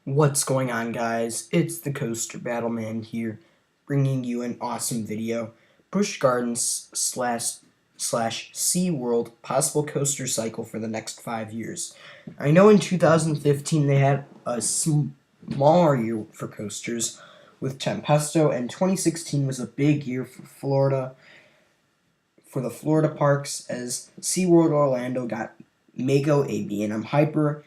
What's going on, guys? It's the Coaster Battleman here, bringing you an awesome video. Busch Gardens slash SeaWorld possible coaster cycle for the next 5 years. I know in 2015 they had a smaller year for coasters with Tempesto, and 2016 was a big year for the Florida parks, as SeaWorld Orlando got Mego, a B&M Hyper.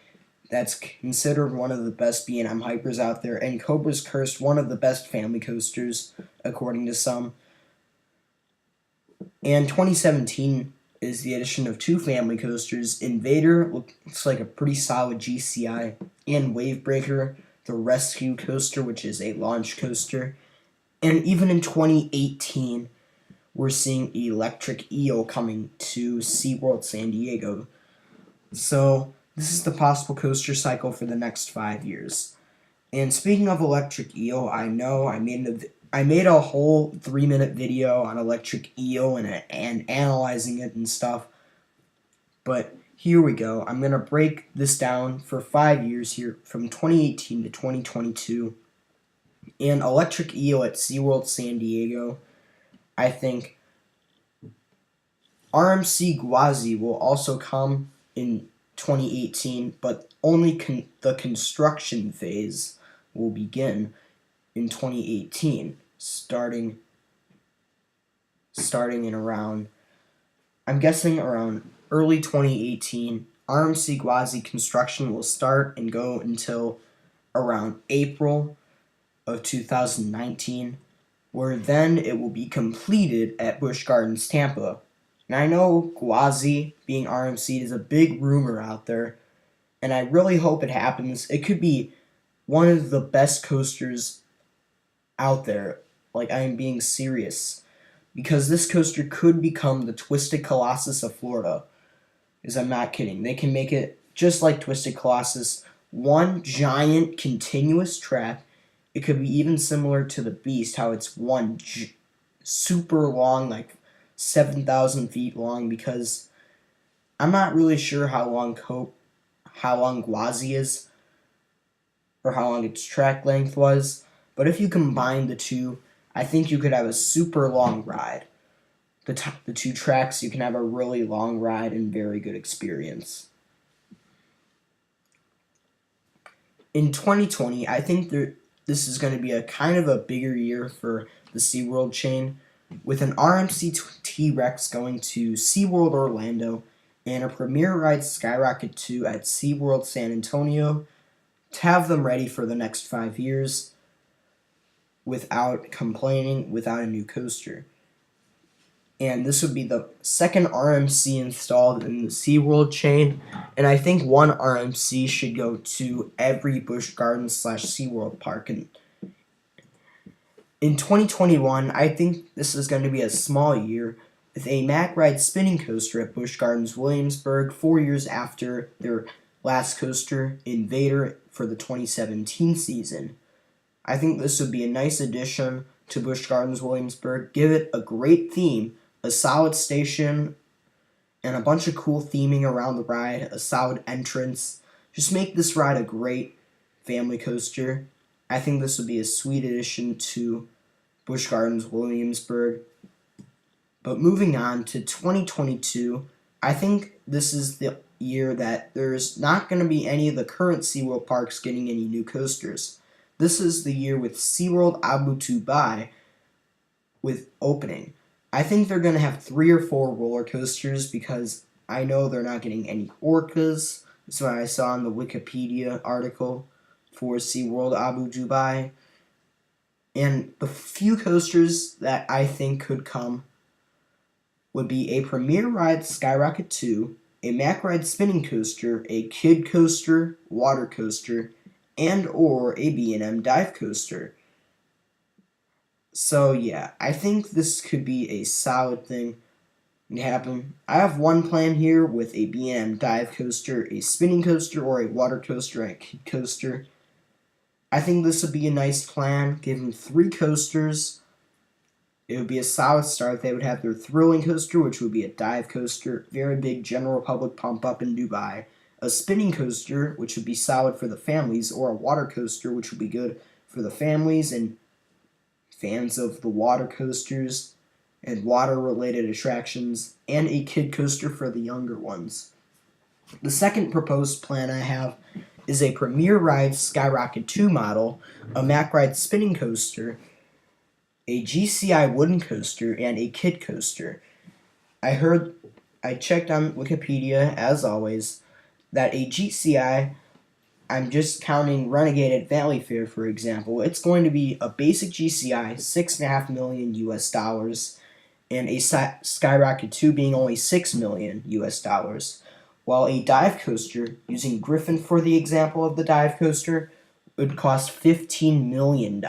That's considered one of the best B&M Hypers out there, and Cobra's Curse, one of the best family coasters, according to some. And 2017 is the addition of two family coasters. Invader looks like a pretty solid GCI, and Wavebreaker, the Rescue Coaster, which is a launch coaster. And even in 2018, we're seeing Electric Eel coming to SeaWorld San Diego. So this is the possible coaster cycle for the next 5 years. And speaking of Electric Eel, I know I made a whole 3-minute video on Electric Eel and analyzing it and stuff. But here we go. I'm going to break this down for 5 years here, from 2018 to 2022. And Electric Eel at SeaWorld San Diego, I think RMC Gwazi will also come in 2018, but only the construction phase will begin in 2018, starting in around, I'm guessing around early 2018. RMC Gwazi construction will start and go until around April of 2019, where then it will be completed at Busch Gardens Tampa. And I know Gwazi being RMC is a big rumor out there, and I really hope it happens. It could be one of the best coasters out there. Like, I am being serious, because this coaster could become the Twisted Colossus of Florida. Because I'm not kidding. They can make it just like Twisted Colossus, one giant continuous track. It could be even similar to the Beast, how it's one super long, like 7,000 feet long, because I'm not really sure how long Gwazi is, or how long its track length was, but if you combine the two, I think you could have a super long ride. The two tracks, you can have a really long ride and very good experience. In 2020, I think this is going to be a kind of a bigger year for the SeaWorld chain, with an RMC T-Rex going to SeaWorld Orlando and a Premier Ride Skyrocket 2 at SeaWorld San Antonio to have them ready for the next 5 years without complaining, without a new coaster. And this would be the second RMC installed in the SeaWorld chain, and I think one RMC should go to every Busch Gardens / SeaWorld park. And in 2021, I think this is going to be a small year, with a Mack Ride spinning coaster at Busch Gardens Williamsburg 4 years after their last coaster, Invader, for the 2017 season. I think this would be a nice addition to Busch Gardens Williamsburg. Give it a great theme, a solid station, and a bunch of cool theming around the ride, a solid entrance. Just make this ride a great family coaster. I think this would be a sweet addition to Busch Gardens Williamsburg. But moving on to 2022, I think this is the year that there's not going to be any of the current SeaWorld parks getting any new coasters. This is the year with SeaWorld Abu Dhabi with opening. I think they're going to have 3 or 4 roller coasters, because I know they're not getting any orcas. That's what I saw in the Wikipedia article for SeaWorld Abu Dhabi. And the few coasters that I think could come would be a Premier Ride Skyrocket 2, a Mack Ride spinning coaster, a Kid coaster, water coaster, and or a B&M dive coaster. So yeah, I think this could be a solid thing to happen. I have one plan here with a B&M dive coaster, a spinning coaster, or a water coaster, and a Kid coaster. I think this would be a nice plan. Give them 3 coasters. It would be a solid start. They would have their thrilling coaster, which would be a dive coaster, very big general public pump up in Dubai, a spinning coaster, which would be solid for the families, or a water coaster, which would be good for the families and fans of the water coasters and water-related attractions, and a kid coaster for the younger ones. The second proposed plan I have is a Premier Ride Skyrocket 2 model, a Mack Ride spinning coaster, a GCI wooden coaster, and a kid coaster. I checked on Wikipedia, as always, that a GCI, I'm just counting Renegade at Valley Fair, for example, it's going to be a basic GCI, $6.5 million US, and a Skyrocket 2 being only $6 million US, while a dive coaster, using Griffin for the example of the dive coaster, would cost $15 million.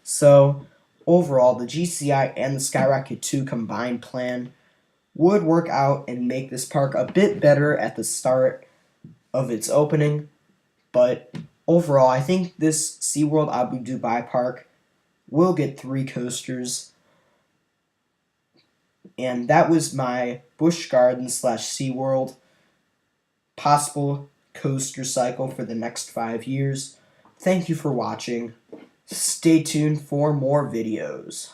So, overall, the GCI and the Skyrocket 2 combined plan would work out and make this park a bit better at the start of its opening, but overall, I think this SeaWorld Abu Dubai park will get 3 coasters. And that was my Busch Gardens / SeaWorld possible coaster cycle for the next 5 years. Thank you for watching. Stay tuned for more videos.